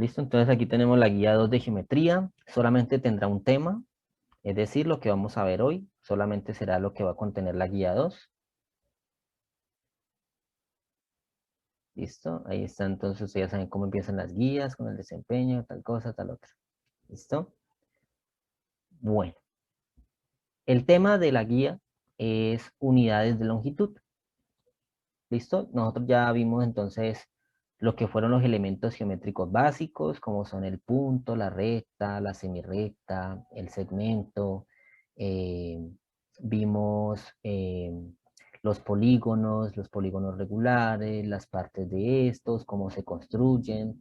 ¿Listo? Entonces aquí tenemos la guía 2 de geometría. Solamente tendrá un tema, es decir, lo que vamos a ver hoy solamente será lo que va a contener la guía 2. ¿Listo? Ahí está, entonces ustedes ya saben cómo empiezan las guías, con el desempeño, tal cosa, tal otra. ¿Listo? Bueno, el tema de la guía es unidades de longitud. ¿Listo? Nosotros ya vimos entonces lo que fueron los elementos geométricos básicos, como son el punto, la recta, la semirrecta, el segmento. eh, Vimos los polígonos regulares, las partes de estos, cómo se construyen.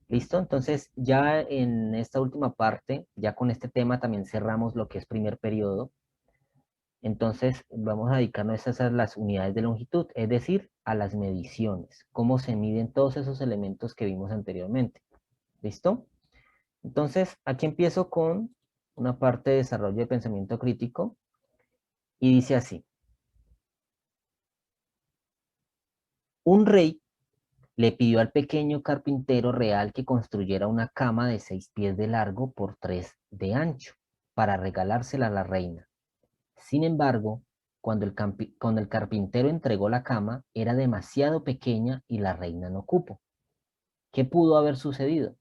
¿Listo? Entonces ya en esta última parte, ya con este tema también cerramos lo que es primer periodo. Entonces, vamos a dedicarnos a las unidades de longitud, es decir, a las mediciones, cómo se miden todos esos elementos que vimos anteriormente. ¿Listo? Entonces, aquí empiezo con una parte de desarrollo de pensamiento crítico y dice así. Un rey le pidió al pequeño carpintero real que construyera una cama de 6 pies de largo por 3 de ancho para regalársela a la reina. Sin embargo, cuando el carpintero entregó la cama, era demasiado pequeña y la reina no cupo. ¿Qué pudo haber sucedido?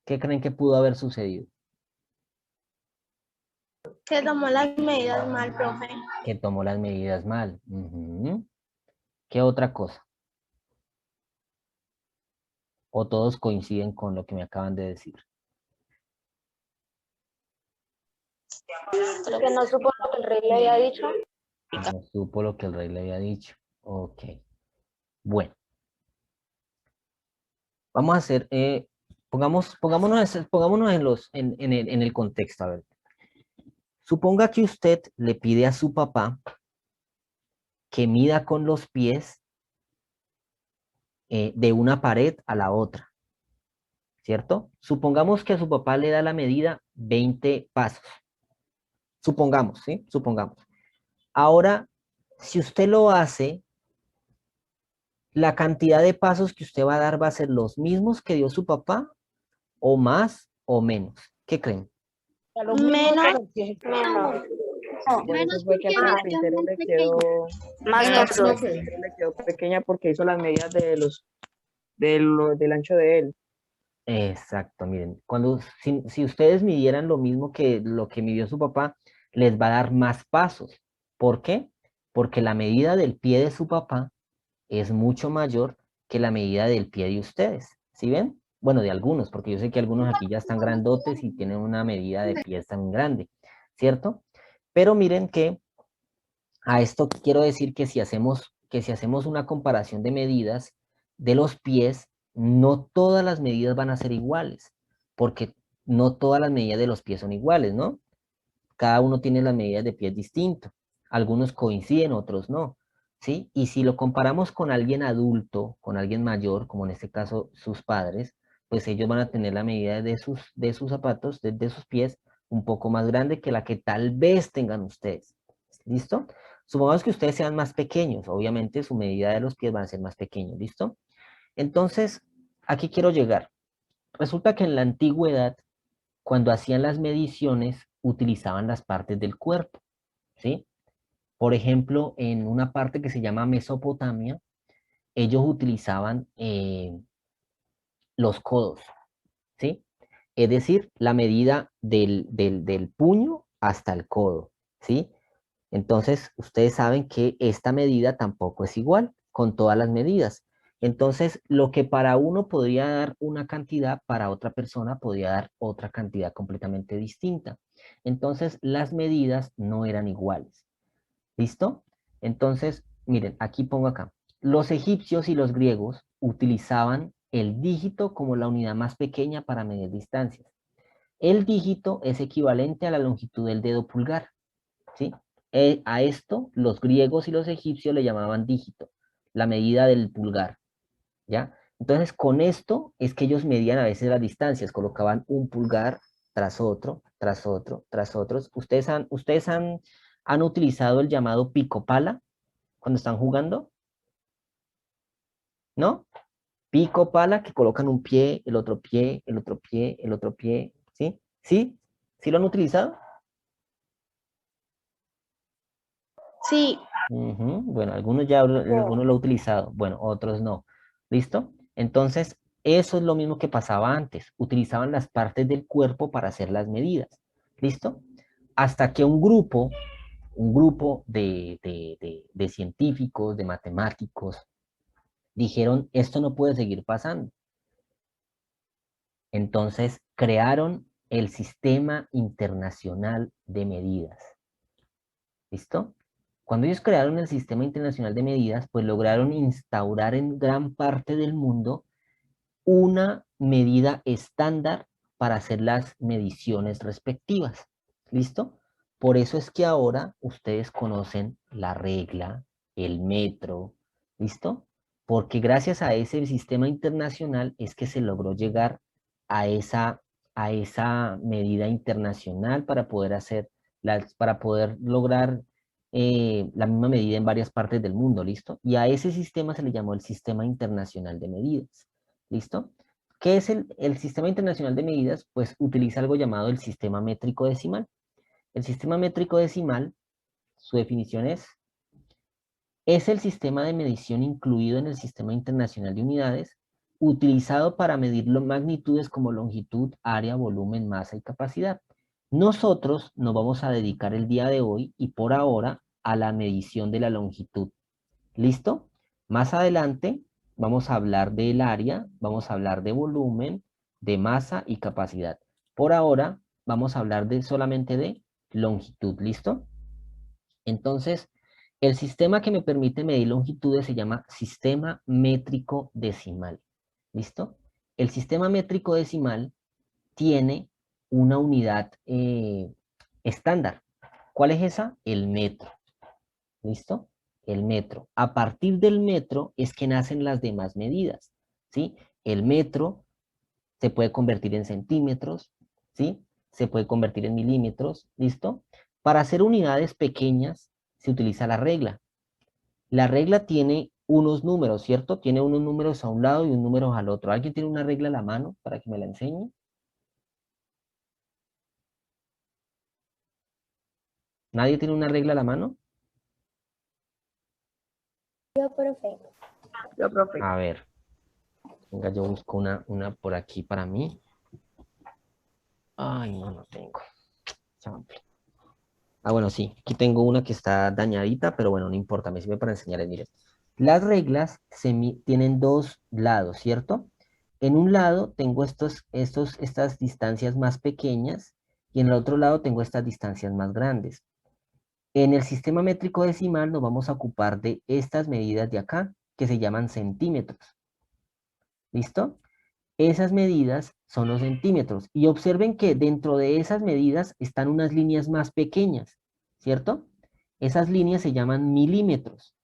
¿Qué creen que pudo haber sucedido? Que tomó las medidas mal, profe. Que tomó las medidas mal. Ujú. ¿Qué otra cosa? ¿O todos coinciden con lo que me acaban de decir? Que no supo lo que el rey le había dicho. No supo lo que el rey le había dicho. Ok. Bueno, vamos a hacer, pongámonos en el contexto. A ver. Suponga que usted le pide a su papá que mida con los pies de una pared a la otra, ¿cierto? Supongamos que a su papá le da la medida 20 pasos. Supongamos, ¿sí? Supongamos. Ahora, si usted lo hace, la cantidad de pasos que usted va a dar va a ser los mismos que dio su papá, o más o menos. ¿Qué creen? A lo mismo, Menos, pero sí. menos. Por eso fue que al carpintero le quedó, Más al pasos. carpintero le quedó pequeña porque hizo las medidas del ancho de él. Exacto, miren, si ustedes midieran lo mismo que lo que midió su papá, les va a dar más pasos. ¿Por qué? Porque la medida del pie de su papá es mucho mayor que la medida del pie de ustedes. ¿Sí ven? Bueno, de algunos, porque yo sé que algunos aquí ya están grandotes y tienen una medida de pies tan grande, ¿cierto? Pero miren que a esto quiero decir que si hacemos una comparación de medidas de los pies, no todas las medidas van a ser iguales, porque no todas las medidas de los pies son iguales, ¿no? Cada uno tiene las medidas de pies distinto. Algunos coinciden, otros no, ¿sí? Y si lo comparamos con alguien adulto, con alguien mayor, como en este caso sus padres, pues ellos van a tener la medida de sus zapatos, de sus pies, un poco más grande que la que tal vez tengan ustedes. ¿Listo? Supongamos que ustedes sean más pequeños, obviamente su medida de los pies van a ser más pequeños, ¿listo? Entonces, aquí quiero llegar. Resulta que en la antigüedad, cuando hacían las mediciones, utilizaban las partes del cuerpo, ¿sí? Por ejemplo, en una parte que se llama Mesopotamia, ellos utilizaban los codos, ¿sí? Es decir, la medida del puño hasta el codo, ¿sí? Entonces, ustedes saben que esta medida tampoco es igual con todas las medidas. Entonces, lo que para uno podría dar una cantidad, para otra persona podría dar otra cantidad completamente distinta. Entonces, las medidas no eran iguales. ¿Listo? Entonces, miren, aquí pongo acá. Los egipcios y los griegos utilizaban el dígito como la unidad más pequeña para medir distancias. El dígito es equivalente a la longitud del dedo pulgar, ¿sí? A esto los griegos y los egipcios le llamaban dígito, la medida del pulgar, ¿ya? Entonces, con esto es que ellos medían a veces las distancias, colocaban un pulgar tras otro, tras otro, tras otros. ¿Ustedes han utilizado el llamado pico pala cuando están jugando? ¿no? Pico, pala, que colocan un pie, el otro pie, el otro pie, el otro pie, ¿sí? ¿Sí? ¿Sí lo han utilizado? Sí, Ujú. Bueno, algunos ya algunos lo han utilizado, bueno, otros no. ¿Listo? Entonces, eso es lo mismo que pasaba antes. Utilizaban las partes del cuerpo para hacer las medidas. ¿Listo? Hasta que un grupo de científicos, de matemáticos, dijeron, esto no puede seguir pasando. Entonces, crearon el Sistema Internacional de Medidas. ¿Listo? Cuando ellos crearon el Sistema Internacional de Medidas, pues lograron instaurar en gran parte del mundo una medida estándar para hacer las mediciones respectivas. ¿Listo? Por eso es que ahora ustedes conocen la regla, el metro, ¿listo? Porque gracias a ese sistema internacional es que se logró llegar a esa medida internacional para poder hacer para poder lograr la misma medida en varias partes del mundo, ¿listo? Y a ese sistema se le llamó el Sistema Internacional de Medidas. ¿Listo? ¿Qué es el Sistema Internacional de Medidas? Pues utiliza algo llamado el sistema métrico decimal. El sistema métrico decimal, su definición es el sistema de medición incluido en el Sistema Internacional de Unidades, utilizado para medir magnitudes como longitud, área, volumen, masa y capacidad. Nosotros nos vamos a dedicar el día de hoy y por ahora a la medición de la longitud. ¿Listo? Más adelante vamos a hablar del área, vamos a hablar de volumen, de masa y capacidad. Por ahora vamos a hablar solamente de longitud, ¿listo? Entonces, el sistema que me permite medir longitudes se llama sistema métrico decimal, ¿listo? El sistema métrico decimal tiene una unidad estándar. ¿Cuál es esa? El metro. ¿Listo? El metro. A partir del metro es que nacen las demás medidas, ¿sí? El metro se puede convertir en centímetros, ¿sí? Se puede convertir en milímetros, ¿listo? Para hacer unidades pequeñas se utiliza la regla. La regla tiene unos números, ¿cierto? Tiene unos números a un lado y unos números al otro. ¿Alguien tiene una regla a la mano para que me la enseñe? ¿Nadie tiene una regla a la mano? yo, profe. Yo, profe. A ver, venga, yo busco una por aquí para mí. Ay, no tengo. Ah, bueno, sí, aquí tengo una que está dañadita, pero bueno, no importa, me sirve para enseñarles. Miren, las reglas tienen dos lados, ¿cierto? En un lado tengo estas distancias más pequeñas y en el otro lado tengo estas distancias más grandes. En el sistema métrico decimal nos vamos a ocupar de estas medidas de acá, que se llaman centímetros. ¿Listo? Esas medidas son los centímetros. Y observen que dentro de esas medidas están unas líneas más pequeñas, ¿cierto? Esas líneas se llaman milímetros.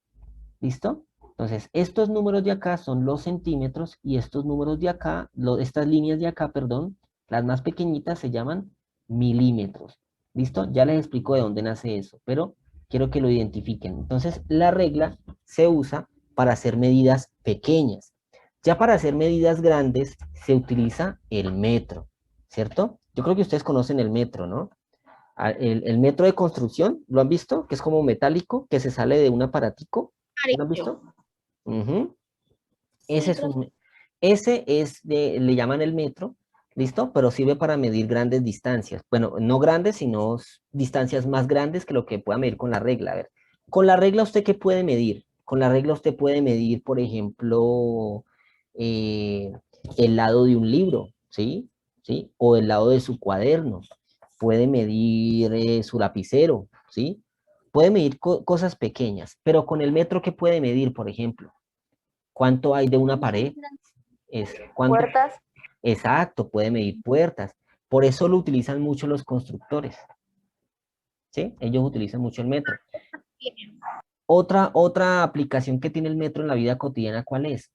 ¿Listo? Entonces, estos números de acá son los centímetros y estos números de acá, estas líneas de acá, perdón, las más pequeñitas se llaman milímetros. ¿Listo? Ya les explico de dónde nace eso, pero quiero que lo identifiquen. Entonces, la regla se usa para hacer medidas pequeñas. Ya para hacer medidas grandes se utiliza el metro, ¿cierto? Yo creo que ustedes conocen el metro, ¿no? El metro de construcción, ¿lo han visto? Que es como metálico, que se sale de un aparatico. ¿Lo han visto? Ujú. Ese es le llaman el metro, ¿listo? Pero sirve para medir grandes distancias. Bueno, no grandes, sino distancias más grandes que lo que pueda medir con la regla. A ver, con la regla, ¿usted qué puede medir? Con la regla usted puede medir, por ejemplo, eh, el lado de un libro, ¿sí? ¿Sí? O el lado de su cuaderno. Puede medir su lapicero, ¿sí? Puede medir cosas pequeñas, pero con el metro, ¿qué puede medir, por ejemplo? ¿Cuánto hay de una pared? ¿Cuánto? Puertas. Exacto, puede medir puertas. Por eso lo utilizan mucho los constructores. ¿Sí? Ellos utilizan mucho el metro. Otra aplicación que tiene el metro en la vida cotidiana, ¿cuál es?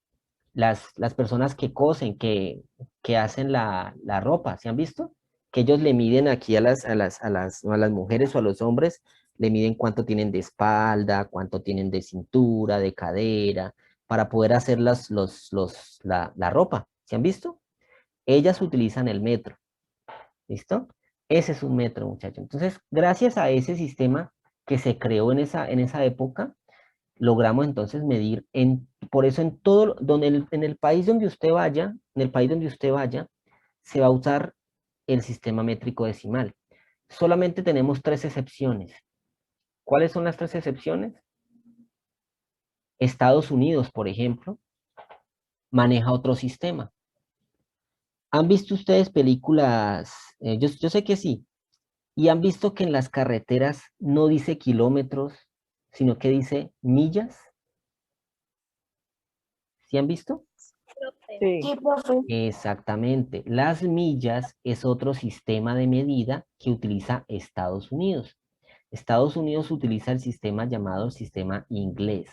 Las personas que cosen, que hacen la ropa, ¿se han visto? Que ellos le miden aquí a las mujeres o a los hombres, le miden cuánto tienen de espalda, cuánto tienen de cintura, de cadera, para poder hacer la ropa. ¿Se han visto? Ellas utilizan el metro. ¿Listo? Ese es un metro, muchachos. Entonces, gracias a ese sistema que se creó en esa época, logramos entonces medir, por eso en todo, en el país donde usted vaya, se va a usar el sistema métrico decimal. Solamente tenemos 3 excepciones. ¿Cuáles son las 3 excepciones? Estados Unidos, por ejemplo, maneja otro sistema. ¿Han visto ustedes películas? Yo sé que sí. ¿Y han visto que en las carreteras no dice kilómetros, sino que dice millas? ¿Sí han visto? Sí. Sí, profe. Exactamente. Las millas es otro sistema de medida que utiliza Estados Unidos. Estados Unidos utiliza el sistema llamado el sistema inglés.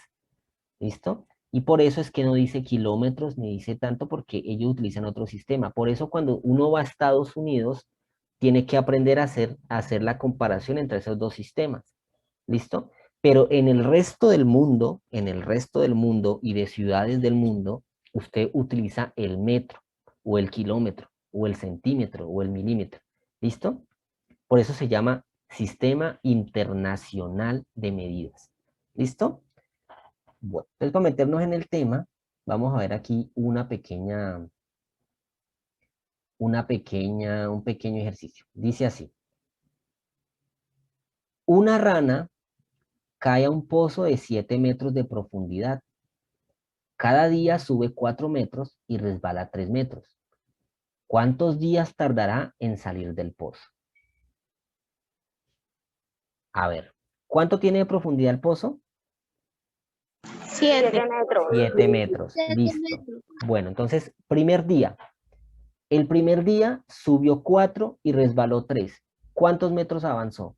¿Listo? Y por eso es que no dice kilómetros ni dice tanto porque ellos utilizan otro sistema. Por eso cuando uno va a Estados Unidos, tiene que aprender a hacer la comparación entre esos dos sistemas. ¿Listo? Pero en el resto del mundo y de ciudades del mundo, usted utiliza el metro, o el kilómetro, o el centímetro, o el milímetro. ¿Listo? Por eso se llama Sistema Internacional de Medidas. ¿Listo? Bueno, entonces para meternos en el tema, vamos a ver aquí un pequeño ejercicio. Dice así. Una rana cae a un pozo de 7 metros de profundidad. Cada día sube 4 metros y resbala 3 metros. ¿Cuántos días tardará en salir del pozo? A ver, ¿cuánto tiene de profundidad el pozo? 7 metros. 7 metros. 7 Listo. metros. Bueno, entonces, primer día. El primer día subió 4 y resbaló 3. ¿Cuántos metros avanzó?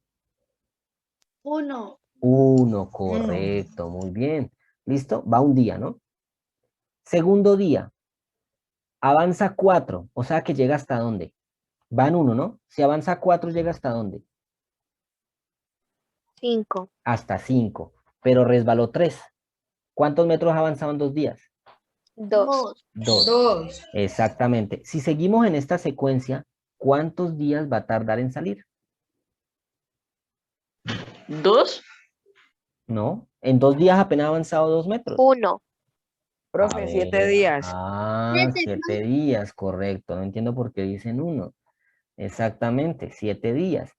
1. 1, correcto, muy bien. ¿Listo? Va un día, ¿no? Segundo día, avanza 4, o sea que llega hasta dónde? Va en 1, ¿no? Si avanza 4, ¿llega hasta dónde? 5. Hasta 5, pero resbaló 3. ¿Cuántos metros ha avanzado en 2 días? 2. 2. Exactamente. Si seguimos en esta secuencia, ¿cuántos días va a tardar en salir? 2. ¿No? En 2 días apenas ha avanzado 2 metros. 1. A Profe, 7 ver. días. 7 días, correcto. No entiendo por qué dicen 1. Exactamente, 7 días.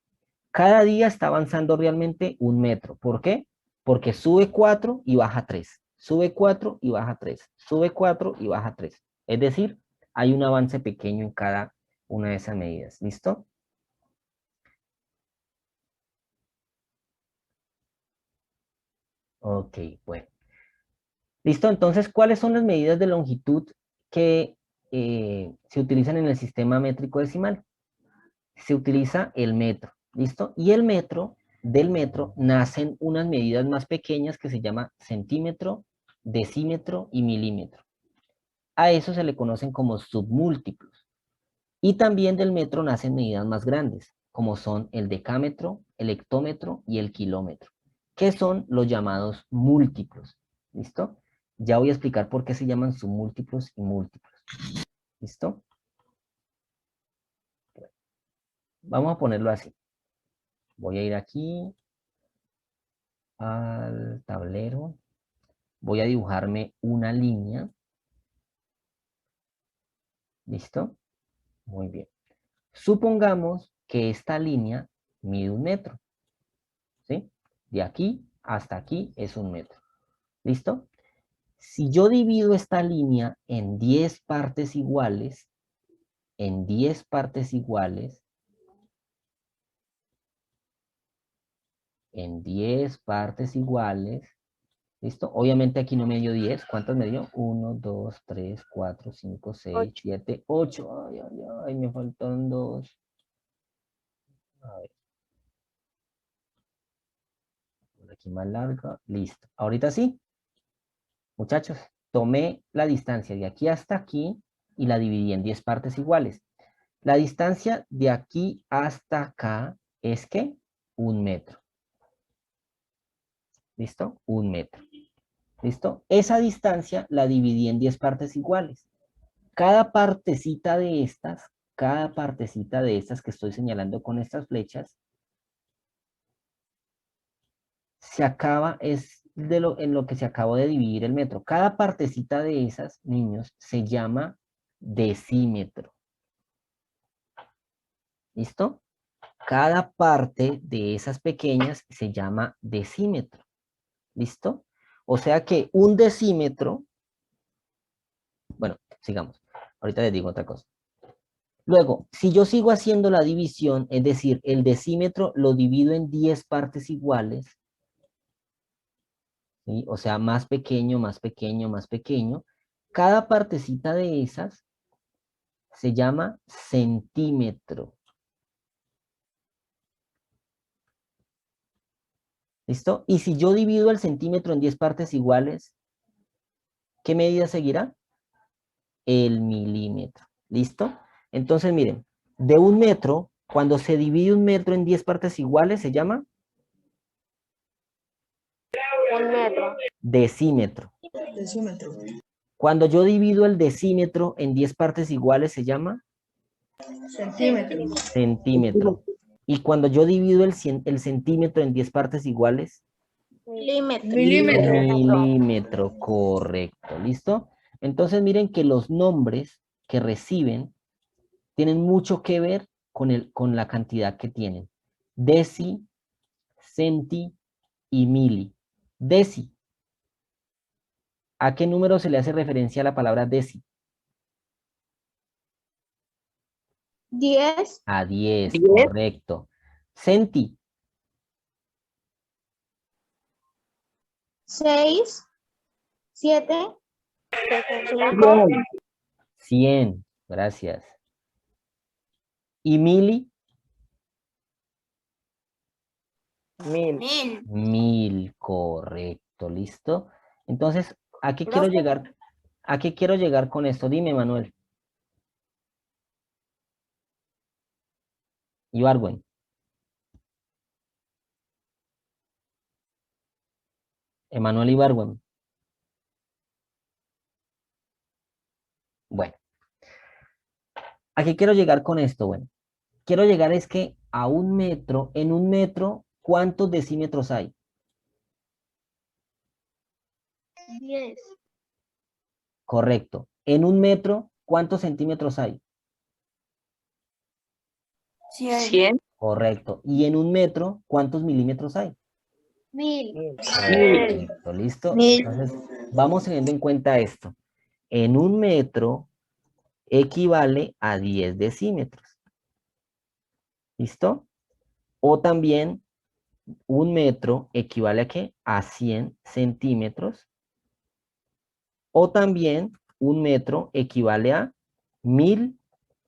Cada día está avanzando realmente 1 metro. ¿Por qué? Porque sube 4 y baja 3. Sube 4 y baja 3. Sube 4 y baja 3. Es decir, hay un avance pequeño en cada una de esas medidas. ¿Listo? Ok, bueno. ¿Listo? Entonces, ¿cuáles son las medidas de longitud que se utilizan en el sistema métrico decimal? Se utiliza el metro. ¿Listo? Y del metro, nacen unas medidas más pequeñas que se llama centímetro, decímetro y milímetro. A eso se le conocen como submúltiplos. Y también del metro nacen medidas más grandes, como son el decámetro, el hectómetro y el kilómetro, que son los llamados múltiplos. ¿Listo? Ya voy a explicar por qué se llaman submúltiplos y múltiplos. ¿Listo? Vamos a ponerlo así. Voy a ir aquí al tablero. Voy a dibujarme una línea. ¿Listo? Muy bien. Supongamos que esta línea mide 1 metro. ¿Sí? De aquí hasta aquí es 1 metro. ¿Listo? Si yo divido esta línea en 10 partes iguales, en 10 partes iguales, ¿listo? Obviamente aquí no me dio 10. ¿Cuántas me dio? 1, 2, 3, 4, 5, 6, 7, 8. Ay, ay, ay, me faltan 2. A ver. Por aquí más larga. Listo. Ahorita sí. Muchachos, tomé la distancia de aquí hasta aquí y la dividí en 10 partes iguales. La distancia de aquí hasta acá es ¿qué? 1 metro. ¿Listo? 1 metro. ¿Listo? Esa distancia la dividí en 10 partes iguales. Cada partecita de estas que estoy señalando con estas flechas, se acaba, en lo que se acabó de dividir el metro. Cada partecita de esas, niños, se llama decímetro. ¿Listo? Cada parte de esas pequeñas se llama decímetro. ¿Listo? O sea que un decímetro, bueno, sigamos. Ahorita les digo otra cosa. Luego, si yo sigo haciendo la división, es decir, el decímetro lo divido en 10 partes iguales, ¿sí? O sea, más pequeño, más pequeño, más pequeño. Cada partecita de esas se llama centímetro. ¿Listo? Y si yo divido el centímetro en 10 partes iguales, ¿qué medida seguirá? El milímetro. ¿Listo? Entonces, miren, de un metro, cuando se divide un metro en 10 partes iguales, se llama Un metro. decímetro. Decímetro. Cuando yo divido el decímetro en 10 partes iguales, se llama Centímetro. centímetro. Y cuando yo divido el centímetro en 10 partes iguales, Milímetro. milímetro, correcto, ¿listo? Entonces miren que los nombres que reciben tienen mucho que ver con la cantidad que tienen. Deci, centi y mili. Deci. ¿A qué número se le hace referencia a la palabra deci? 10. A 10, 10. correcto. Centi, 6. 7. 5. 100, gracias. Y mili, 1000. 1000, correcto, ¿listo? Entonces, ¿a qué quiero Profe. llegar? ¿A qué quiero llegar con esto? Dime, Manuel. Ibargüen. Emanuel Ibargüen. Bueno, ¿a qué quiero llegar con esto? Bueno, quiero llegar es que a un metro, en un metro, ¿cuántos decímetros hay? 10. Correcto. En un metro, ¿cuántos centímetros hay? 100. Correcto. Y en un metro, ¿cuántos milímetros hay? 1000. 1000. Correcto, ¿listo? 1000. Entonces, vamos teniendo en cuenta esto. En un metro equivale a 10 decímetros. ¿Listo? O también un metro equivale a ¿qué? A 100 centímetros. O también un metro equivale a 1000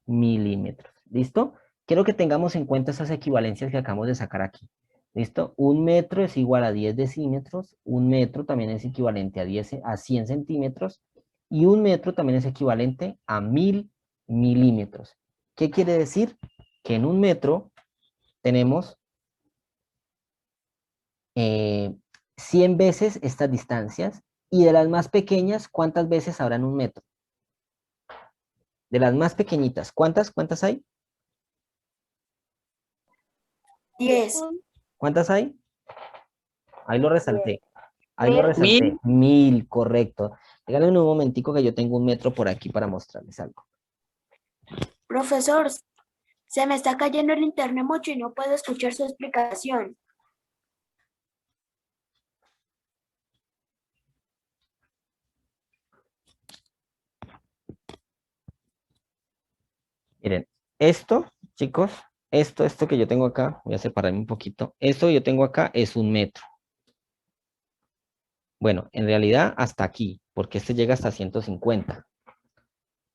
milímetros. ¿Listo? Quiero que tengamos en cuenta esas equivalencias que acabamos de sacar aquí. ¿Listo? Un metro es igual a 10 decímetros, un metro también es equivalente a 100 centímetros y un metro también es equivalente a 1000 milímetros. ¿Qué quiere decir? Que en un metro tenemos 100 veces estas distancias y de las más pequeñas, ¿cuántas veces habrá en un metro? De las más pequeñitas, ¿cuántas hay? 10. ¿Cuántas hay? Ahí lo resalté. Ahí lo 1000. resalté. 1000, correcto. Déjenme un momentico que yo tengo un metro por aquí para mostrarles algo. Profesor, se me está cayendo el internet mucho y no puedo escuchar su explicación. Miren, esto, chicos, esto que yo tengo acá, voy a separarme un poquito. Esto que yo tengo acá es un metro. Bueno, en realidad hasta aquí, porque este llega hasta 150.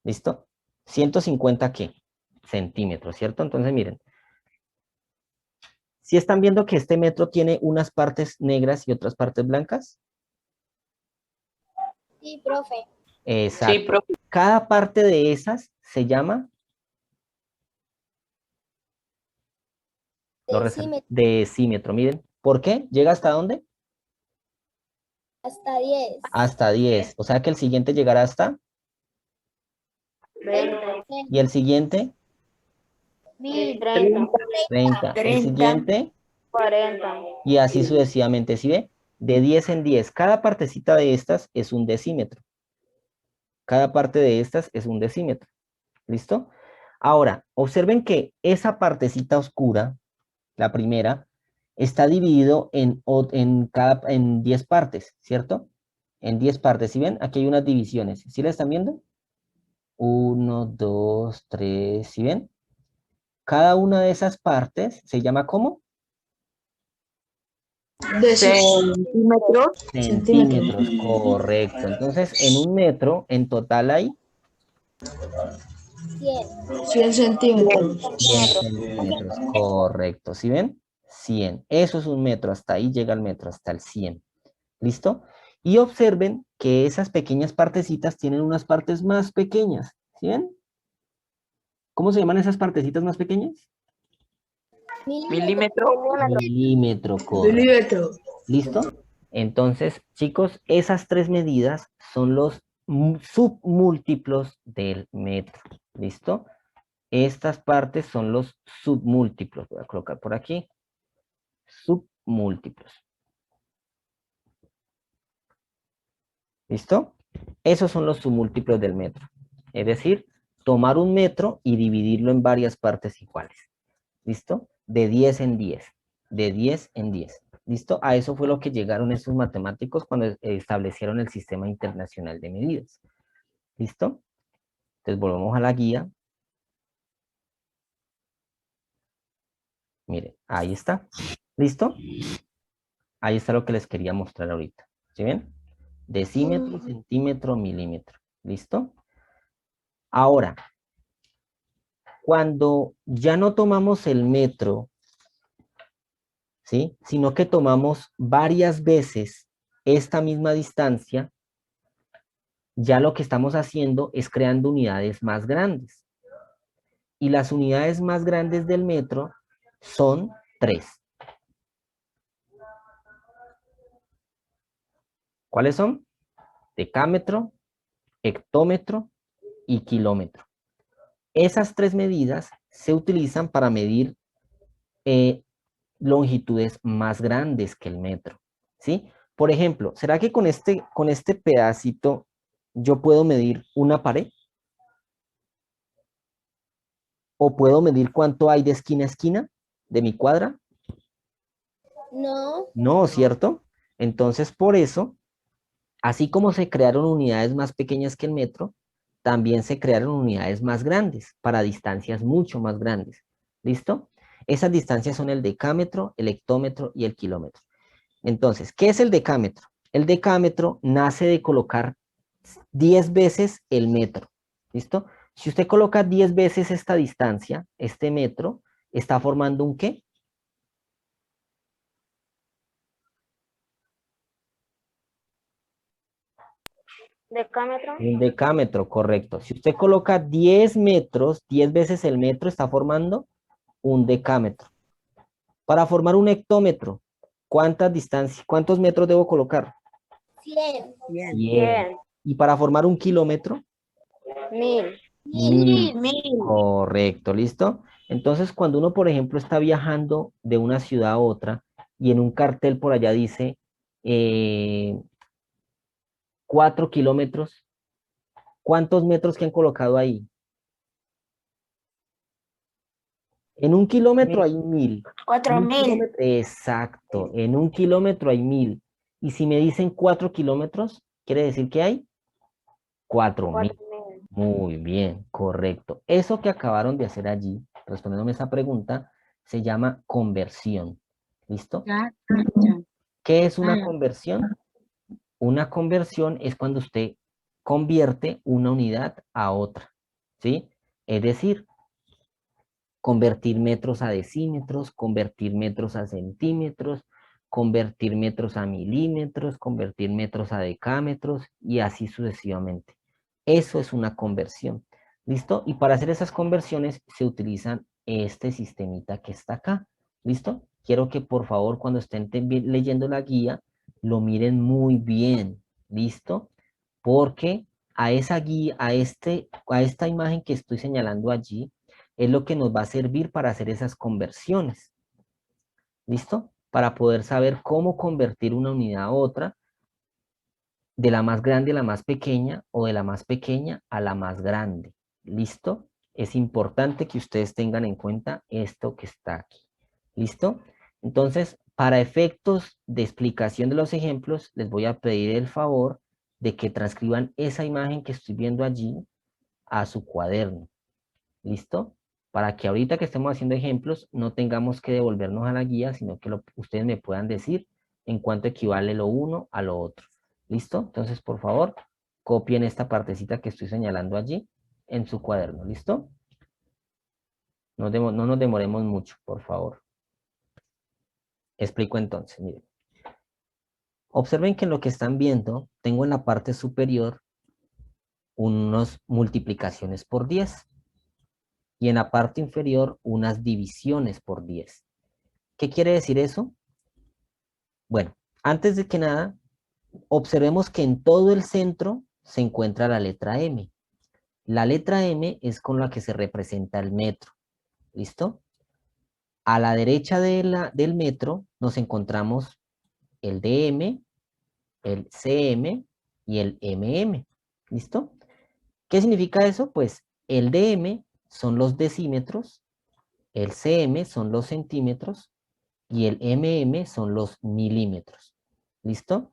¿Listo? ¿150 qué? Centímetros, ¿cierto? Entonces, miren. ¿Sí están viendo que este metro tiene unas partes negras y otras partes blancas? Sí, profe. Exacto. Sí, profe. Cada parte de esas se llama decímetro. Miren, ¿por qué? ¿Llega hasta dónde? Hasta 10. Hasta 10. O sea que el siguiente llegará hasta. 20, ¿Y el siguiente? 1000. 30, 30. El 30. siguiente. 40. Y así sucesivamente. ¿Sí ve? De 10 en 10. Cada partecita de estas es un decímetro. Cada parte de estas es un decímetro. ¿Listo? Ahora, observen que esa partecita oscura, la primera, está dividido en 10 partes, ¿cierto? En 10 partes. ¿Sí ven? Aquí hay unas divisiones. ¿Sí la están viendo? 1, 2, 3. ¿Sí ven? Cada una de esas partes se llama ¿cómo? Centímetros. Centímetros, correcto. Entonces, en un metro, en total hay 100. 100 centímetros. 100 centímetros, correcto. ¿Sí ven? 100. Eso es un metro, hasta ahí llega el metro, hasta el 100. ¿Listo? Y observen que esas pequeñas partecitas tienen unas partes más pequeñas. ¿Sí ven? ¿Cómo se llaman esas partecitas más pequeñas? Milímetro. Milímetro, correcto. Milímetro. ¿Listo? Entonces, chicos, esas tres medidas son los submúltiplos del metro. ¿Listo? Estas partes son los submúltiplos. Voy a colocar por aquí. Submúltiplos. ¿Listo? Esos son los submúltiplos del metro. Es decir, tomar un metro y dividirlo en varias partes iguales. ¿Listo? De 10 en 10. De 10 en 10. ¿Listo? A eso fue lo que llegaron estos matemáticos cuando establecieron el Sistema Internacional de Medidas. ¿Listo? Entonces volvemos a la guía. Mire, ahí está. ¿Listo? Ahí está lo que les quería mostrar ahorita. ¿Sí ven? Decímetro, centímetro, milímetro. ¿Listo? Ahora, cuando ya no tomamos el metro, ¿sí? Sino que tomamos varias veces esta misma distancia, ya lo que estamos haciendo es creando unidades más grandes. Y las unidades más grandes del metro son 3. ¿Cuáles son? Decámetro, hectómetro y kilómetro. Esas 3 medidas se utilizan para medir longitudes más grandes que el metro, ¿sí? Por ejemplo, ¿será que con este pedacito yo puedo medir una pared? ¿O puedo medir cuánto hay de esquina a esquina de mi cuadra? No. No, ¿cierto? Entonces, por eso, así como se crearon unidades más pequeñas que el metro, también se crearon unidades más grandes, para distancias mucho más grandes. ¿Listo? Esas distancias son el decámetro, el hectómetro y el kilómetro. Entonces, ¿qué es el decámetro? El decámetro nace de colocar 10 veces el metro. ¿Listo? Si usted coloca 10 veces esta distancia, este metro, está formando un ¿qué? Decámetro. Un decámetro, correcto. Si usted coloca 10 metros, 10 veces el metro, está formando un decámetro. Para formar un hectómetro, ¿cuántos metros debo colocar? 100. 100. 100. Y para formar un kilómetro, 1000. 1000. 1000. Correcto, ¿listo? Entonces, cuando uno, por ejemplo, está viajando de una ciudad a otra y en un cartel por allá dice 4 kilómetros, ¿cuántos metros que han colocado ahí? En un kilómetro hay 1000. 4000. Exacto, en un kilómetro hay 1000. Y si me dicen 4 kilómetros, quiere decir que hay 4000. 4000. Muy bien, correcto. Eso que acabaron de hacer allí, respondiéndome esa pregunta, se llama conversión. ¿Listo? ¿Qué es una conversión? Una conversión es cuando usted convierte una unidad a otra, ¿sí? Es decir, convertir metros a decímetros, convertir metros a centímetros, convertir metros a milímetros, convertir metros a decámetros y así sucesivamente. Eso es una conversión. ¿Listo? Y para hacer esas conversiones se utilizan este sistemita que está acá. ¿Listo? Quiero que por favor cuando estén leyendo la guía lo miren muy bien, ¿listo? Porque a esa guía, a esta imagen que estoy señalando allí, es lo que nos va a servir para hacer esas conversiones, ¿listo? Para poder saber cómo convertir una unidad a otra, de la más grande a la más pequeña, o de la más pequeña a la más grande, ¿listo? Es importante que ustedes tengan en cuenta esto que está aquí, ¿listo? Entonces, para efectos de explicación de los ejemplos, les voy a pedir el favor de que transcriban esa imagen que estoy viendo allí a su cuaderno, ¿listo? Para que ahorita que estemos haciendo ejemplos, no tengamos que devolvernos a la guía, sino que ustedes me puedan decir en cuánto equivale lo uno a lo otro, ¿listo? Entonces, por favor, copien esta partecita que estoy señalando allí en su cuaderno, ¿listo? No nos demoremos mucho, por favor. Explico entonces, miren. Observen que en lo que están viendo, tengo en la parte superior unas multiplicaciones por 10 y en la parte inferior unas divisiones por 10. ¿Qué quiere decir eso? Bueno, antes de que nada, observemos que en todo el centro se encuentra la letra M. La letra M es con la que se representa el metro. ¿Listo? A la derecha del metro nos encontramos el DM, el CM y el MM. ¿Listo? ¿Qué significa eso? Pues el DM son los decímetros, el CM son los centímetros y el MM son los milímetros. ¿Listo?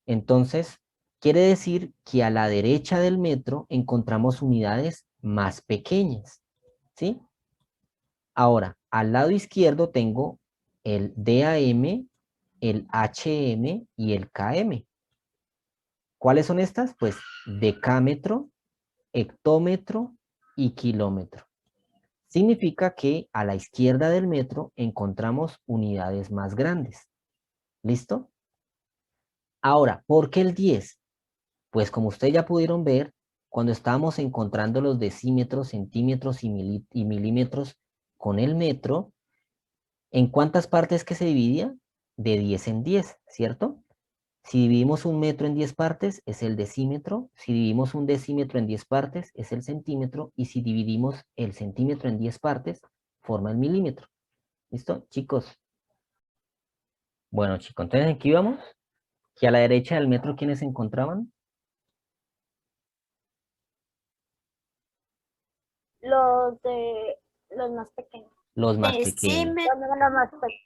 Entonces, quiere decir que a la derecha del metro encontramos unidades más pequeñas, ¿sí? Ahora, al lado izquierdo tengo el DAM, el HM y el KM. ¿Cuáles son estas? Pues decámetro, hectómetro y kilómetro. Significa que a la izquierda del metro encontramos unidades más grandes. ¿Listo? Ahora, ¿por qué el 10? Pues como ustedes ya pudieron ver, cuando estábamos encontrando los decímetros, centímetros y milímetros con el metro, ¿en cuántas partes que se dividía? De 10 en 10, ¿cierto? Si dividimos un metro en 10 partes, es el decímetro. Si dividimos un decímetro en 10 partes, es el centímetro. Y si dividimos el centímetro en 10 partes, forma el milímetro. ¿Listo, chicos? Bueno, chicos, entonces aquí vamos. Que a la derecha del metro, ¿quiénes se encontraban? Los más pequeños. Los más pequeños. Los más pequeños.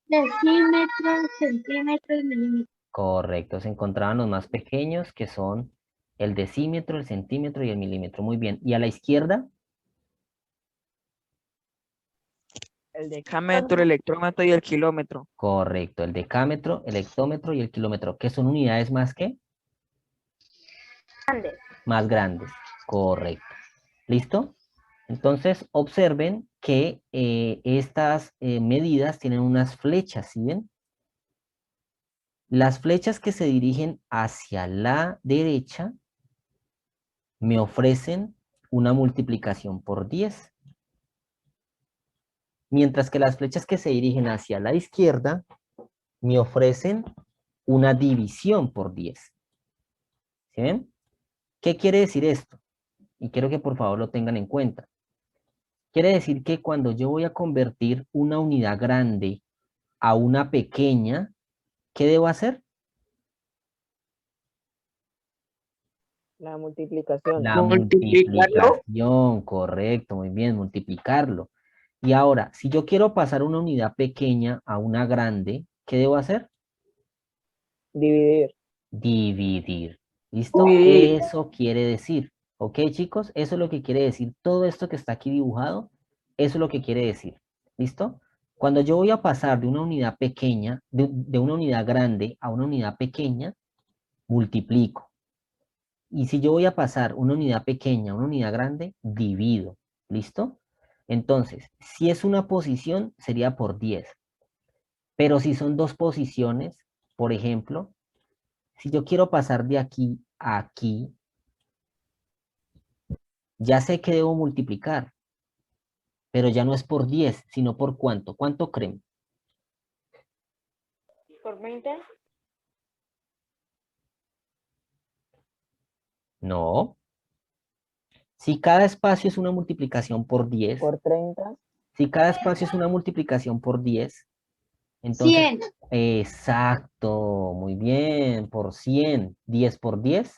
Decímetros, centímetros, milímetros. Correcto, se encontraban los más pequeños, que son el decímetro, el centímetro y el milímetro. Muy bien. ¿Y a la izquierda? El decámetro, el electrómetro y el kilómetro. Correcto, el decámetro, el hectómetro y el kilómetro, que son unidades más que Grandes. más grandes. Correcto. ¿Listo? Entonces, observen que estas medidas tienen unas flechas, ¿sí ven? Las flechas que se dirigen hacia la derecha me ofrecen una multiplicación por 10. Mientras que las flechas que se dirigen hacia la izquierda me ofrecen una división por 10. ¿Sí ven? ¿Qué quiere decir esto? Y quiero que por favor lo tengan en cuenta. Quiere decir que cuando yo voy a convertir una unidad grande a una pequeña, ¿qué debo hacer? La multiplicación. La Multiplicarlo. multiplicación, correcto, muy bien, multiplicarlo. Y ahora, si yo quiero pasar una unidad pequeña a una grande, ¿qué debo hacer? Dividir. Dividir. ¿Listo? Dividir. Eso quiere decir. ¿Ok, chicos? Eso es lo que quiere decir. Todo esto que está aquí dibujado, eso es lo que quiere decir. ¿Listo? Cuando yo voy a pasar de una unidad pequeña, de una unidad grande a una unidad pequeña, multiplico. Y si yo voy a pasar una unidad pequeña a una unidad grande, divido. ¿Listo? Entonces, si es una posición, sería por 10. Pero si son dos posiciones, por ejemplo, si yo quiero pasar de aquí a aquí, ya sé que debo multiplicar, pero ya no es por 10, sino por ¿cuánto? ¿Cuánto creen? ¿Por 20? No. Si cada espacio es una multiplicación por 10, Por 30. si cada espacio es una multiplicación por 10, entonces, 100. exacto, muy bien, por 100, 10 por 10,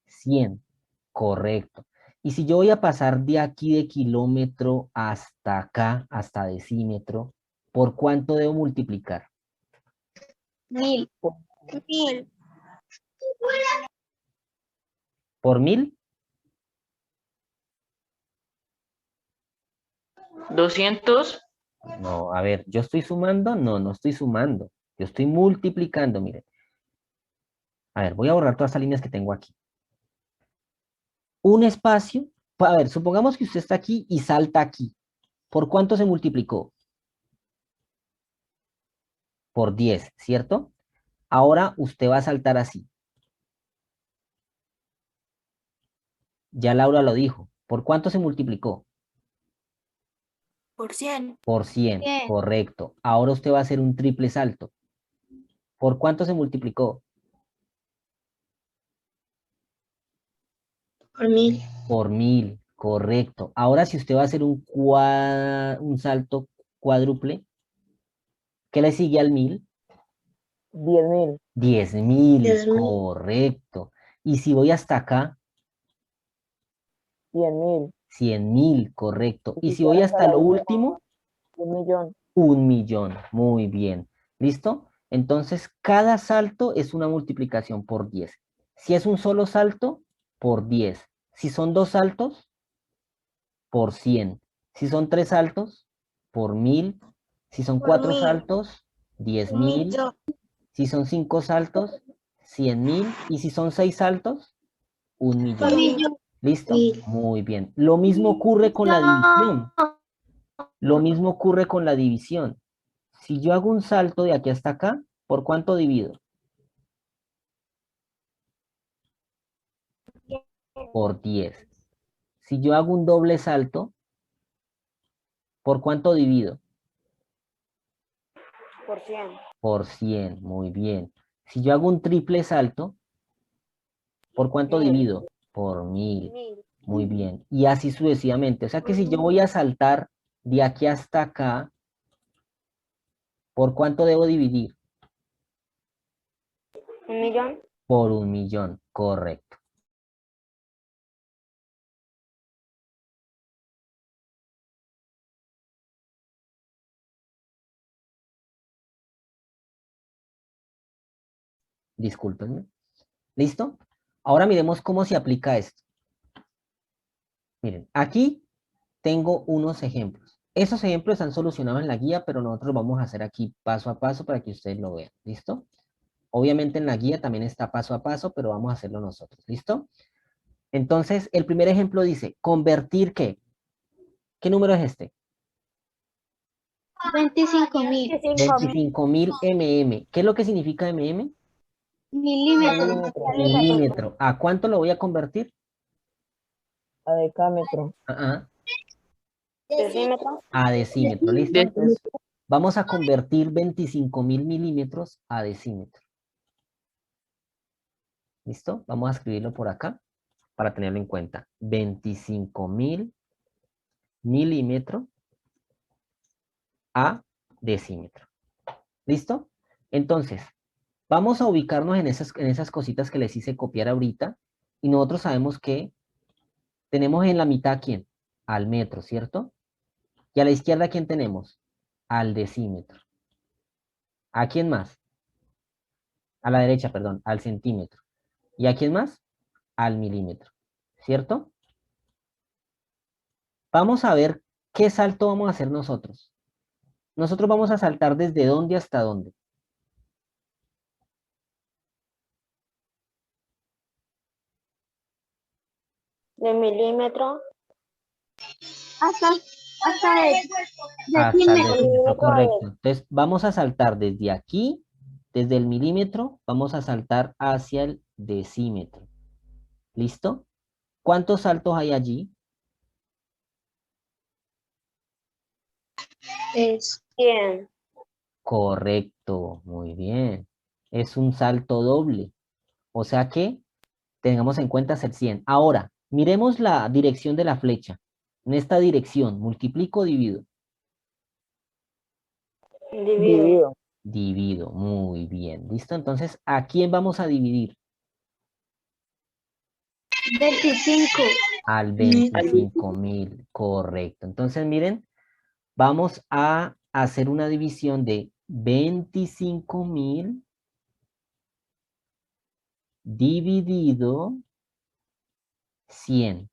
100, correcto. Y si yo voy a pasar de aquí de kilómetro hasta acá, hasta decímetro, ¿por cuánto debo multiplicar? 1000. Por 1000. ¿Por 1000? 200. No, a ver, ¿yo estoy sumando? No, no estoy sumando. Yo estoy multiplicando, miren. A ver, voy a borrar todas estas líneas que tengo aquí. Un espacio, a ver, supongamos que usted está aquí y salta aquí. ¿Por cuánto se multiplicó? Por 10, ¿cierto? Ahora usted va a saltar así. Ya Laura lo dijo. ¿Por cuánto se multiplicó? Por 100. Por 100, 100. correcto. Ahora usted va a hacer un triple salto. ¿Por cuánto se multiplicó? Por 1000. Por 1000, correcto. Ahora si usted va a hacer un salto cuádruple, ¿qué le sigue al 1000? 10.000. 10.000, 10.000. correcto. Y si voy hasta acá, 100.000. 100.000, correcto. Y Y si si voy hasta hasta la lo última, último, 1.000.000. 1.000.000. Muy bien. ¿Listo? Entonces, cada salto es una multiplicación por 10. Si es un solo salto, por 10. Si son dos saltos, por 100. Si son tres saltos, por 1000. Si son Por cuatro 1000. saltos, 10.000. 1.000.000. Si son cinco saltos, 100.000. Y si son seis saltos, 1.000.000. 1.000.000. ¿Listo? Muy bien. Lo mismo ocurre con la división. Lo mismo ocurre con la división. Si yo hago un salto de aquí hasta acá, ¿por cuánto divido? Por 10. Si yo hago un doble salto, ¿por cuánto divido? Por 100. Por 100. Muy bien. Si yo hago un triple salto, ¿por cuánto 1000. divido? Por 1000. Muy bien. Y así sucesivamente. O sea que si yo voy a saltar de aquí hasta acá, ¿por cuánto debo dividir? 1.000.000. Por 1.000.000. Correcto. Discúlpenme. ¿Listo? Ahora miremos cómo se aplica esto. Miren, aquí tengo unos ejemplos. Esos ejemplos están solucionados en la guía, pero nosotros vamos a hacer aquí paso a paso para que ustedes lo vean. ¿Listo? Obviamente en la guía también está paso a paso, pero vamos a hacerlo nosotros. ¿Listo? Entonces, el primer ejemplo dice, ¿convertir qué? ¿Qué número es este? 25.000. 25.000 mm. ¿Qué es lo que significa mm? Milímetros. Milímetros. Milímetro. ¿A cuánto lo voy a convertir? A decámetro. Ah, Decímetro. a decímetro. ¿Listo? Entonces, vamos a convertir 25.000 milímetros a decímetro. ¿Listo? Vamos a escribirlo por acá para tenerlo en cuenta. 25.000 milímetros a decímetro. ¿Listo? Entonces, vamos a ubicarnos en esas cositas que les hice copiar ahorita. Y nosotros sabemos que tenemos en la mitad, ¿quién? Al metro, ¿cierto? Y a la izquierda, ¿quién tenemos? Al decímetro. ¿A quién más? A la derecha, perdón, al centímetro. ¿Y a quién más? Al milímetro, ¿cierto? Vamos a ver qué salto vamos a hacer nosotros. Nosotros vamos a saltar desde dónde hasta dónde. De milímetro. Hasta Hasta el decímetro. decímetro, correcto. Entonces, vamos a saltar desde aquí, desde el milímetro, vamos a saltar hacia el decímetro. ¿Listo? ¿Cuántos saltos hay allí? Es 100. Correcto, muy bien. Es un salto doble. O sea que Tengamos en cuenta es el 100. Ahora, miremos la dirección de la flecha. En esta dirección, multiplico o divido. Dividido. Divido, muy bien. ¿Listo? Entonces, ¿a quién vamos a dividir? 25. Al 25.000, correcto. Entonces, miren, vamos a hacer una división de 25.000 dividido 100.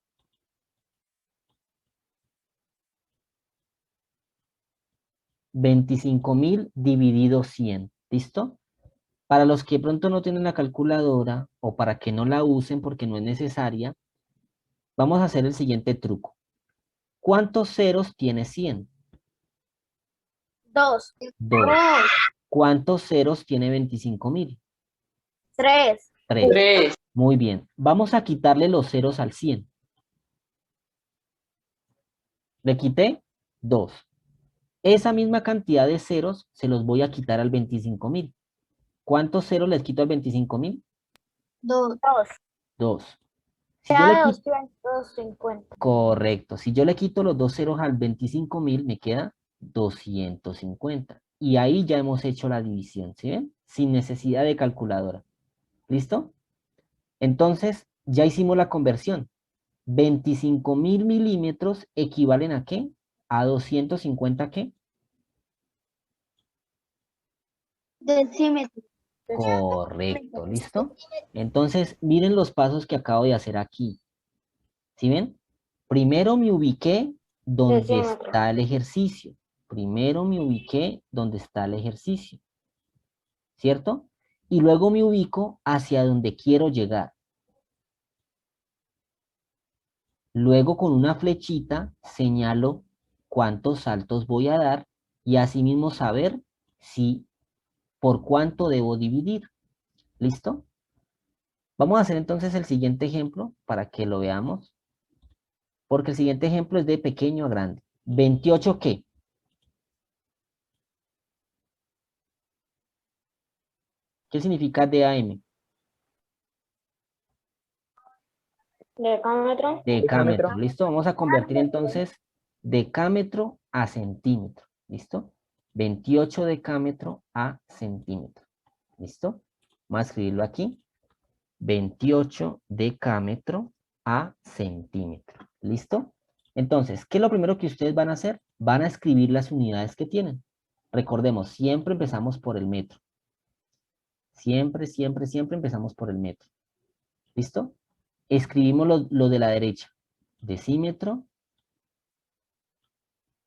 25.000 dividido 100. ¿Listo? Para los que pronto no tienen la calculadora o para que no la usen porque no es necesaria, vamos a hacer el siguiente truco. ¿Cuántos ceros tiene 100? 2, 2. ¿Cuántos ceros tiene 25.000? 3, 3. 3. Muy bien. Vamos a quitarle los ceros al 100. Le quité 2. Esa misma cantidad de ceros se los voy a quitar al 25.000. ¿Cuántos ceros les quito al 25.000? 2. 2. Si yo le queda quito... 250. Correcto. Si yo le quito los 2 ceros al 25.000, me queda 250. Y ahí ya hemos hecho la división, ¿sí ven? Sin necesidad de calculadora. ¿Listo? Entonces, ya hicimos la conversión. 25.000 milímetros equivalen ¿a qué? ¿A 250 qué? Decímetro. Correcto, ¿listo? Entonces, miren los pasos que acabo de hacer aquí. ¿Sí ven? Primero me ubiqué donde Decímetro. está el ejercicio. Primero me ubiqué donde está el ejercicio. ¿Cierto? Y luego me ubico hacia donde quiero llegar. Luego con una flechita señalo cuántos saltos voy a dar y asimismo saber si por cuánto debo dividir. ¿Listo? Vamos a hacer entonces el siguiente ejemplo para que lo veamos. Porque el siguiente ejemplo es de pequeño a grande. ¿28 qué? ¿Qué significa DAM? Decámetro. Decámetro, ¿listo? Vamos a convertir entonces decámetro a centímetro, ¿listo? 28 decámetro a centímetro, ¿listo? Vamos a escribirlo aquí. 28 decámetro a centímetro, ¿listo? Entonces, ¿qué es lo primero que ustedes van a hacer? Van a escribir las unidades que tienen. Recordemos, siempre empezamos por el metro. Siempre, siempre, siempre empezamos por el metro. ¿Listo? Escribimos lo de la derecha. Decímetro,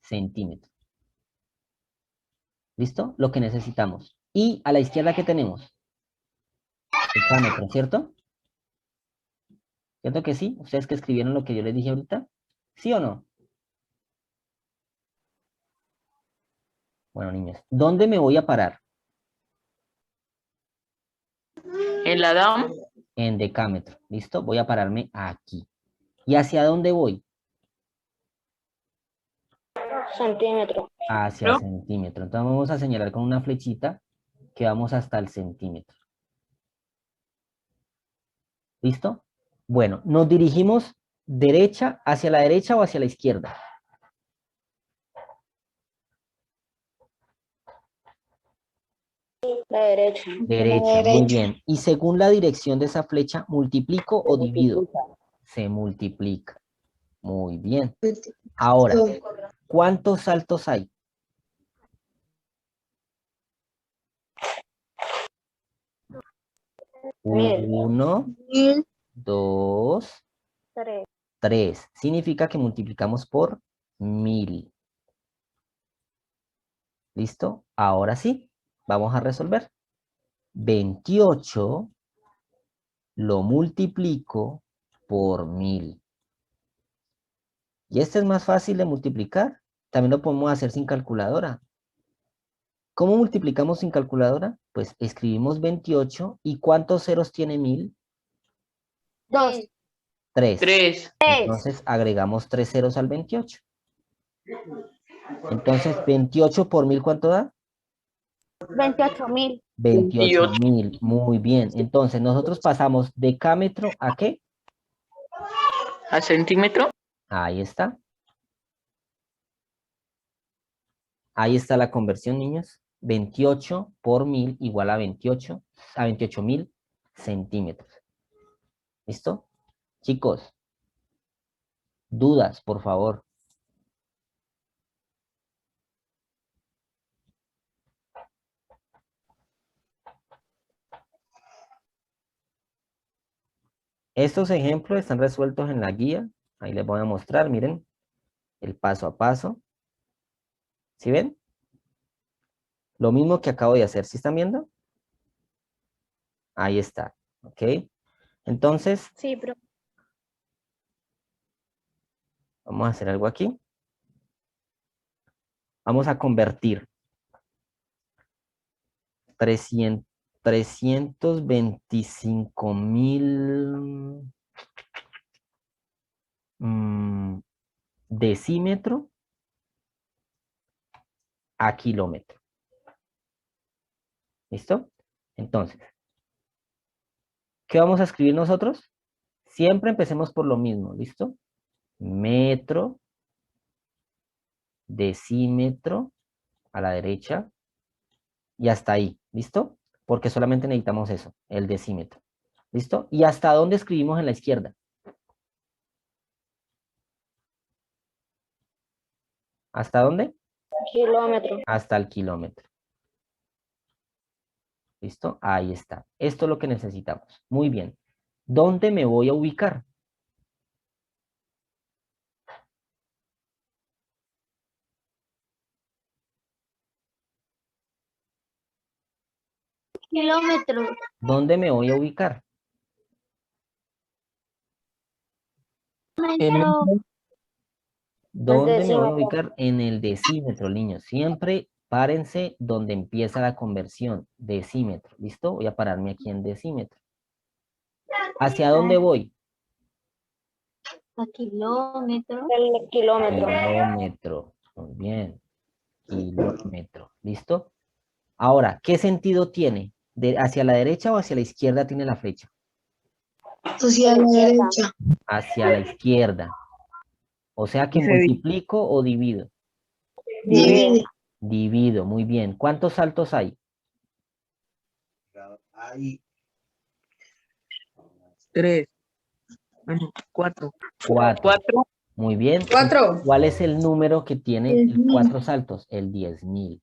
centímetro. ¿Listo? Lo que necesitamos. Y a la izquierda, ¿qué tenemos? Decámetro, ¿cierto? ¿Cierto que sí? ¿Ustedes que escribieron lo que yo les dije ahorita? ¿Sí o no? Bueno, niños, ¿dónde me voy a parar? En la DAM. En decámetro. ¿Listo? Voy a pararme aquí. ¿Y hacia dónde voy? Centímetro. Hacia el centímetro. Entonces vamos a señalar con una flechita que vamos hasta el centímetro. ¿Listo? Bueno, nos dirigimos derecha, hacia la derecha o hacia la izquierda. La derecha. Derecha, muy bien. Y según la dirección de esa flecha, ¿multiplico o divido? Se multiplica. Muy bien. Ahora, ¿cuántos saltos hay? Mil. 1, 2, 3. 3. Significa que multiplicamos por 1000. ¿Listo? Ahora sí, vamos a resolver. 28 lo multiplico por 1000. Y este es más fácil de multiplicar. También lo podemos hacer sin calculadora. ¿Cómo multiplicamos sin calculadora? Pues escribimos 28. ¿Y cuántos ceros tiene 1000? 2. 3. 3. Entonces agregamos 3 ceros al 28. Entonces 28 por 1000, ¿cuánto da? 28.000. 28.000. Muy bien. Entonces, nosotros pasamos decámetro ¿a qué? ¿A centímetro? Ahí está. Ahí está la conversión, niños. 28 por 1000 igual a 28.000 centímetros. ¿Listo? Chicos, dudas, por favor. Estos ejemplos están resueltos en la guía. Ahí les voy a mostrar, miren, el paso a paso. ¿Sí ven? Lo mismo que acabo de hacer. ¿Sí están viendo? Ahí está. ¿Ok? Entonces, Sí, pero vamos a hacer algo aquí. Vamos a convertir 325.000 decímetro a kilómetro. ¿Listo? Entonces, ¿qué vamos a escribir nosotros? Siempre empecemos por lo mismo, ¿listo? Metro, decímetro, a la derecha, y hasta ahí, ¿listo? Porque solamente necesitamos eso, el decímetro. ¿Listo? ¿Y hasta dónde escribimos en la izquierda? ¿Hasta dónde? kilómetro. Hasta el kilómetro. ¿Listo? Ahí está. Esto es lo que necesitamos. Muy bien. ¿Dónde me voy a ubicar? Kilómetros. ¿Dónde me voy a ubicar? Metro. ¿Dónde me voy a decímetro. ubicar? En el decímetro, niños. Siempre párense donde empieza la conversión. Decímetro. ¿Listo? Voy a pararme aquí en decímetro. ¿Hacia dónde voy? A kilómetro. El kilómetro. Kilómetro. Muy bien. Kilómetro. ¿Listo? Ahora, ¿qué sentido tiene? ¿Hacia la derecha o hacia la izquierda tiene la flecha? Hacia la derecha. Hacia la izquierda. O sea que Dice, multiplico o divido. Divide. Divido, muy bien. ¿Cuántos saltos hay? 3. Bueno, 4. 4. 4. Muy bien. Cuatro. ¿Cuál es el número que tiene 10.000. 4 saltos? El 10.000.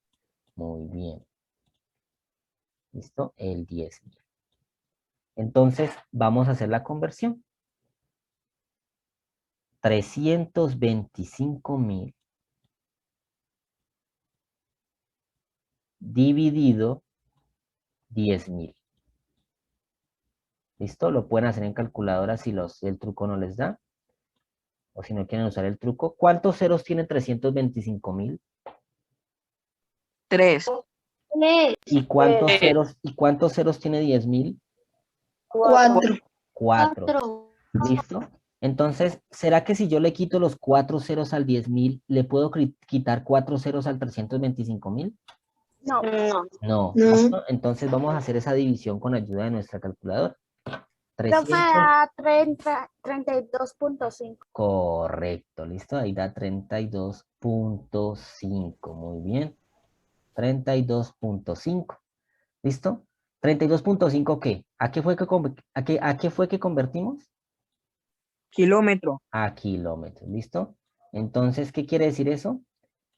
Muy bien. ¿Listo? El 10.000. Entonces, vamos a hacer la conversión. 325.000 dividido 10.000. ¿Listo? Lo pueden hacer en calculadora si el truco no les da. O si no quieren usar el truco. ¿Cuántos ceros tiene 325.000? 3. 3. ¿Y cuántos ceros tiene 10.000? 4. 4. 4. ¿Listo? Entonces, ¿será que si yo le quito los 4 ceros al 10.000, le puedo quitar 4 ceros al 325.000? No. No. No. ¿Listo? Entonces vamos a hacer esa división con ayuda de nuestra calculadora. Profe, 300. da 32.5. Correcto, listo. Ahí da 32.5. Muy bien. 32.5. ¿Listo? 32.5, ¿qué? ¿A qué fue que convertimos? Kilómetro. A kilómetros, ¿listo? Entonces, ¿qué quiere decir eso?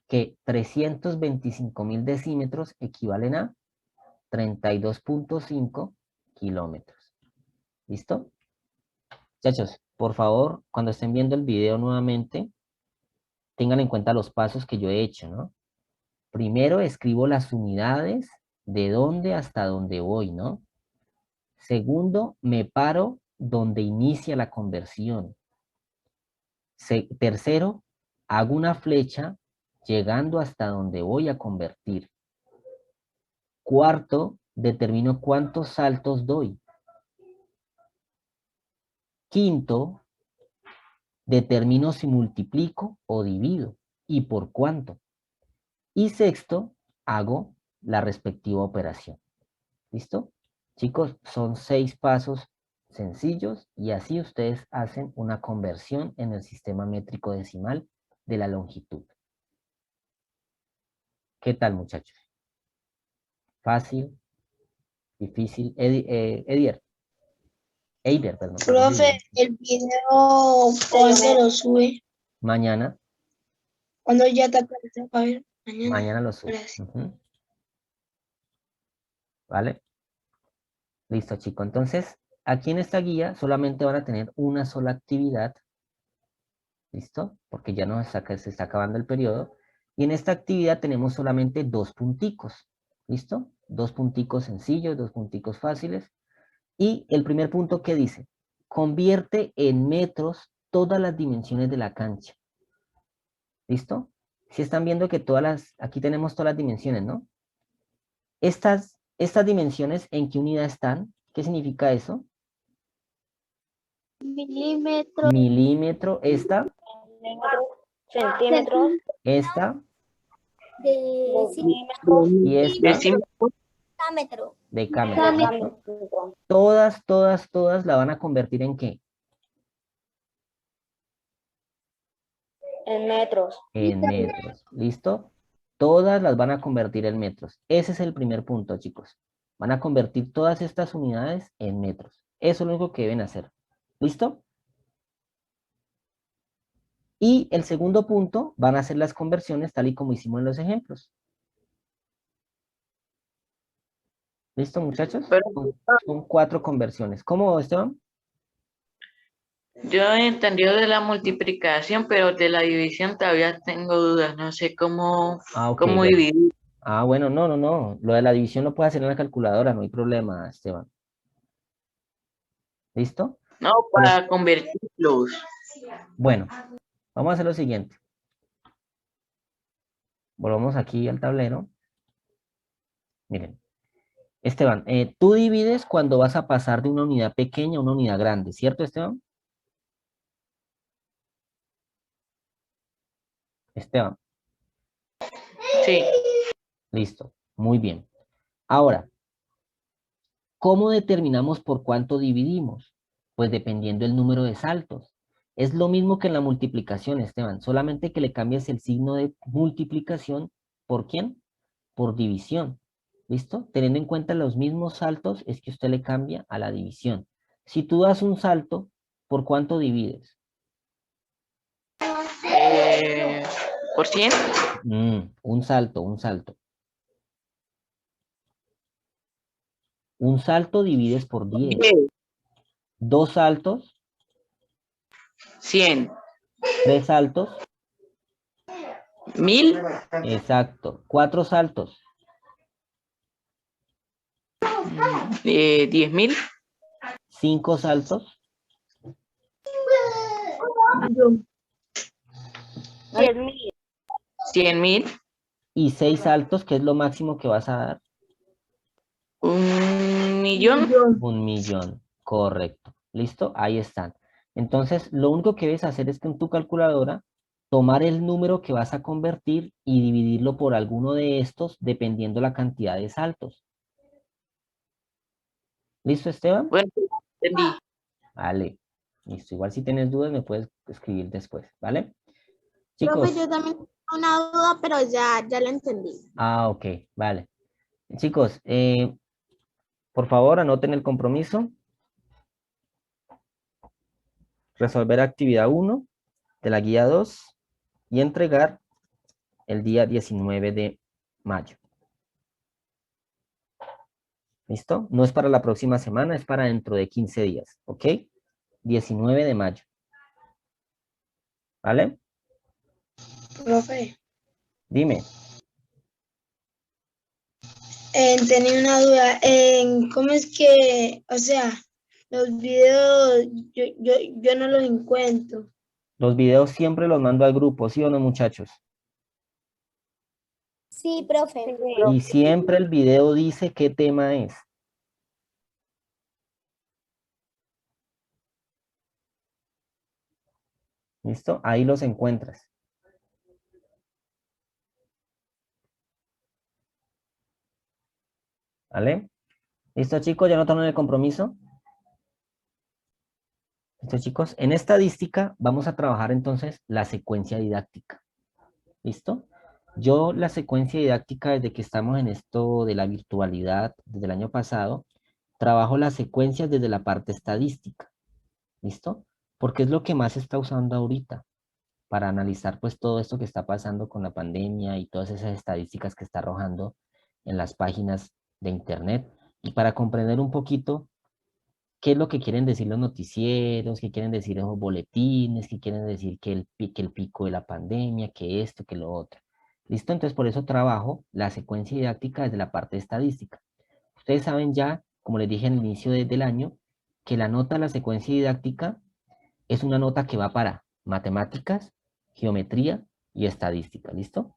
Que 325.000 decímetros equivalen a 32.5 kilómetros. ¿Listo? Muchachos, por favor, cuando estén viendo el video nuevamente, tengan en cuenta los pasos que yo he hecho, ¿no? Primero escribo las unidades de dónde hasta dónde voy, ¿no? Segundo, me paro donde inicia la conversión. Tercero, hago una flecha llegando hasta donde voy a convertir. Cuarto, determino cuántos saltos doy. Quinto, determino si multiplico o divido y por cuánto. Y sexto, hago la respectiva operación. ¿Listo? Chicos, son 6 pasos sencillos y así ustedes hacen una conversión en el sistema métrico decimal de la longitud. ¿Qué tal, muchachos? ¿Fácil? ¿Difícil? Eider, perdón. Profe, el video, ¿cuándo lo sube? Mañana, ¿Cuándo ya te aparece? A ver, mañana. mañana lo subo. Gracias. Ujú. ¿Vale? Listo, chicos. Entonces, aquí en esta guía solamente van a tener una sola actividad. ¿Listo? Porque ya se está acabando el periodo. Y en esta actividad tenemos solamente 2 punticos. ¿Listo? 2 punticos sencillos, 2 punticos fáciles. Y el primer punto que dice, convierte en metros todas las dimensiones de la cancha. ¿Listo? Si están viendo que aquí tenemos todas las dimensiones, ¿no? Estas dimensiones, ¿en qué unidad están? ¿Qué significa eso? Milímetros, Milímetro, esta, centímetros, esta decímetros, y esta Decímetros. decámetro, decámetro, ¿listo? Todas la van a convertir ¿en qué? en metros. En metros, ¿listo? Todas las van a convertir en metros. Ese es el primer punto, chicos. Van a convertir todas estas unidades en metros. Eso es lo único que deben hacer. ¿Listo? Y el segundo punto van a hacer las conversiones tal y como hicimos en los ejemplos. ¿Listo, muchachos? Pero Son 4 conversiones. ¿Cómo, Esteban? Yo he entendido de la multiplicación, pero de la división todavía tengo dudas. No sé cómo, Ah, ok, cómo bueno. dividir. Ah, bueno, no. Lo de la división lo puede hacer en la calculadora, no hay problema, Esteban. ¿Listo? No, para convertirlos. Bueno, vamos a hacer lo siguiente. Volvamos aquí al tablero. Miren, Esteban, tú divides cuando vas a pasar de una unidad pequeña a una unidad grande, ¿cierto, Esteban? Esteban, Sí. listo, muy bien. Ahora, ¿cómo determinamos por cuánto dividimos? Pues dependiendo del número de saltos. Es lo mismo que en la multiplicación, Esteban, solamente que le cambias el signo de multiplicación, ¿por quién? Por división, ¿listo? Teniendo en cuenta los mismos saltos, es que usted le cambia a la división. Si tú das un salto, ¿por cuánto divides? ¿Por 100? Un salto. Un salto divides por 10. 10. 2 saltos, 100. 3 saltos, 1000. exacto. 4 saltos, 10.000. 5 saltos, 10.000, 100.000. y 6 saltos, que es lo máximo que vas a dar. 1.000.000. 1.000.000, correcto. ¿Listo? Ahí están. Entonces, lo único que debes hacer es que en tu calculadora, tomar el número que vas a convertir y dividirlo por alguno de estos, dependiendo la cantidad de saltos. ¿Listo, Esteban? Bueno, entendí. Vale. Listo. Igual si tienes dudas, me puedes escribir después, ¿vale? Chicos. Profe, yo también tengo una duda, pero ya lo entendí. Ah, ok, vale. Chicos, por favor, anoten el compromiso. Resolver actividad 1 de la guía 2 y entregar el día 19 de mayo. ¿Listo? No es para la próxima semana, es para dentro de 15 días, ¿ok? 19 de mayo. ¿Vale? Profe, Dime. tenía una duda. ¿Cómo es que, o sea, los videos, yo no los encuentro? Los videos siempre los mando al grupo, ¿sí o no, muchachos? Sí, profe. Y siempre el video dice qué tema es. ¿Listo? Ahí los encuentras. ¿Vale? ¿Listo, chicos? ¿Ya notaron el compromiso? ¿Listo, chicos? En estadística vamos a trabajar entonces la secuencia didáctica. ¿Listo? Yo la secuencia didáctica desde que estamos en esto de la virtualidad, desde el año pasado, trabajo las secuencias desde la parte estadística. ¿Listo? Porque es lo que más se está usando ahorita para analizar pues todo esto que está pasando con la pandemia y todas esas estadísticas que está arrojando en las páginas de internet y para comprender un poquito qué es lo que quieren decir los noticieros, qué quieren decir esos boletines, qué quieren decir que el pico de la pandemia, que esto, que lo otro. ¿Listo? Entonces por eso trabajo la secuencia didáctica desde la parte estadística. Ustedes saben ya, como les dije al inicio del año, que la nota de la secuencia didáctica es una nota que va para matemáticas, geometría y estadística. ¿Listo?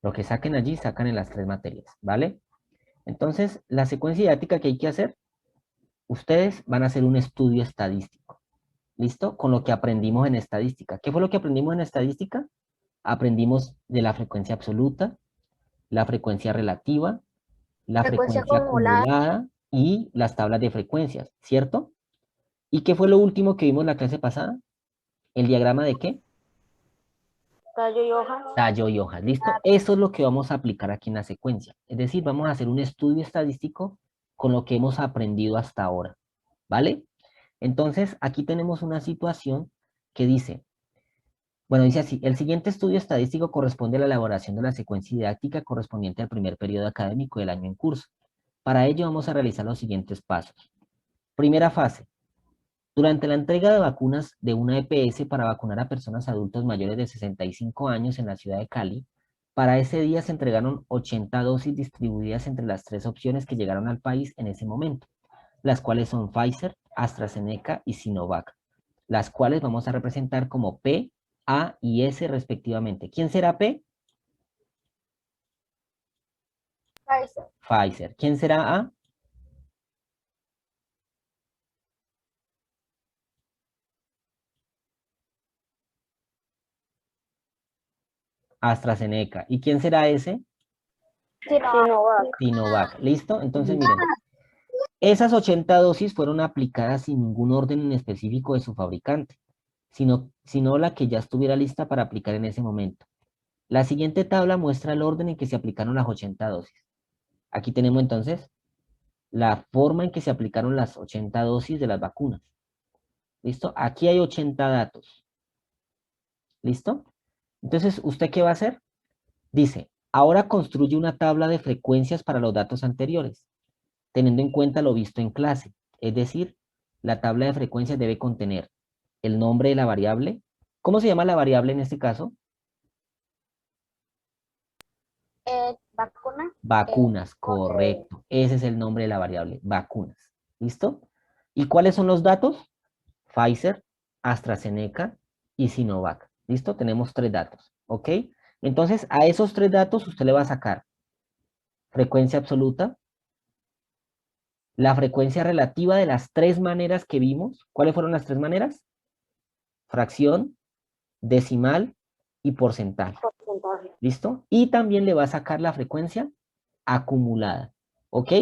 Lo que saquen allí, sacan en las 3 materias. ¿Vale? Entonces, la secuencia didáctica que hay que hacer, ustedes van a hacer un estudio estadístico. ¿Listo? Con lo que aprendimos en estadística. ¿Qué fue lo que aprendimos en estadística? Aprendimos de la frecuencia absoluta, la frecuencia relativa, la Frecuencia frecuencia acumulada. acumulada y las tablas de frecuencias, ¿cierto? ¿Y qué fue lo último que vimos la clase pasada? ¿El diagrama de qué? Tallo y hojas. Tallo y hojas, ¿listo? Eso es lo que vamos a aplicar aquí en la secuencia. Es decir, vamos a hacer un estudio estadístico con lo que hemos aprendido hasta ahora, ¿vale? Entonces, aquí tenemos una situación que dice, bueno, dice así, el siguiente estudio estadístico corresponde a la elaboración de la secuencia didáctica correspondiente al primer periodo académico del año en curso. Para ello vamos a realizar los siguientes pasos. Primera fase. Durante la entrega de vacunas de una EPS para vacunar a personas adultos mayores de 65 años en la ciudad de Cali, para ese día se entregaron 80 dosis distribuidas entre las 3 opciones que llegaron al país en ese momento, las cuales son Pfizer, AstraZeneca y Sinovac, las cuales vamos a representar como P, A y S respectivamente. ¿Quién será P? Pfizer. ¿Quién será A? AstraZeneca. ¿Y quién será S? Sinovac. Sinovac. ¿Listo? Entonces, miren, esas 80 dosis fueron aplicadas sin ningún orden en específico de su fabricante, sino la que ya estuviera lista para aplicar en ese momento. La siguiente tabla muestra el orden en que se aplicaron las 80 dosis. Aquí tenemos entonces la forma en que se aplicaron las 80 dosis de las vacunas. ¿Listo? Aquí hay 80 datos. ¿Listo? Entonces, ¿usted qué va a hacer? Dice, ahora construye una tabla de frecuencias para los datos anteriores, teniendo en cuenta lo visto en clase. Es decir, la tabla de frecuencias debe contener el nombre de la variable. ¿Cómo se llama la variable en este caso? Vacuna. Vacunas, correcto. Ese es el nombre de la variable, vacunas. ¿Listo? ¿Y cuáles son los datos? Pfizer, AstraZeneca y Sinovac. ¿Listo? Tenemos 3 datos. ¿Ok? Entonces, a esos 3 datos usted le va a sacar frecuencia absoluta, la frecuencia relativa de las 3 maneras que vimos. ¿Cuáles fueron las 3 maneras? Fracción, decimal y porcentaje. ¿Listo? Y también le va a sacar la frecuencia acumulada. ¿Ok?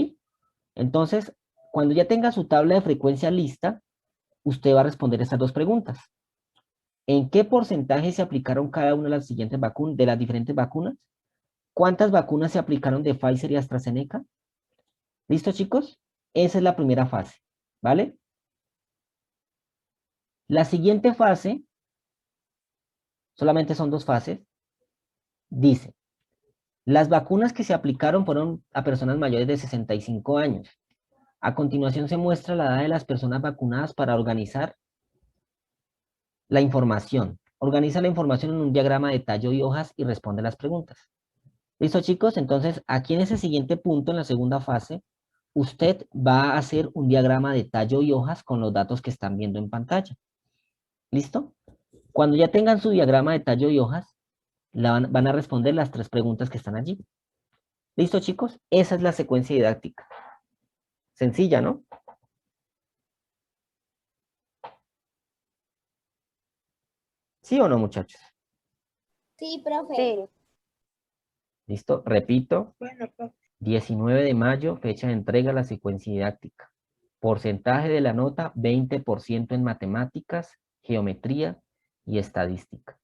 Entonces, cuando ya tenga su tabla de frecuencia lista, usted va a responder estas 2 preguntas. ¿En qué porcentaje se aplicaron cada una de las siguientes vacunas, de las diferentes vacunas? ¿Cuántas vacunas se aplicaron de Pfizer y AstraZeneca? ¿Listo, chicos? Esa es la primera fase, ¿vale? La siguiente fase, solamente son 2 fases, dice, las vacunas que se aplicaron fueron a personas mayores de 65 años. A continuación se muestra la edad de las personas vacunadas para organizar la información. Organiza la información en un diagrama de tallo y hojas y responde las preguntas. ¿Listo, chicos? Entonces, aquí en ese siguiente punto, en la segunda fase, usted va a hacer un diagrama de tallo y hojas con los datos que están viendo en pantalla. ¿Listo? Cuando ya tengan su diagrama de tallo y hojas, van a responder las 3 preguntas que están allí. ¿Listo, chicos? Esa es la secuencia didáctica. Sencilla, ¿no? ¿Sí o no, muchachos? Sí, profe. Sí. ¿Listo? Repito. Bueno, profe. 19 de mayo, fecha de entrega de la secuencia didáctica. Porcentaje de la nota, 20% en matemáticas, geometría y estadística.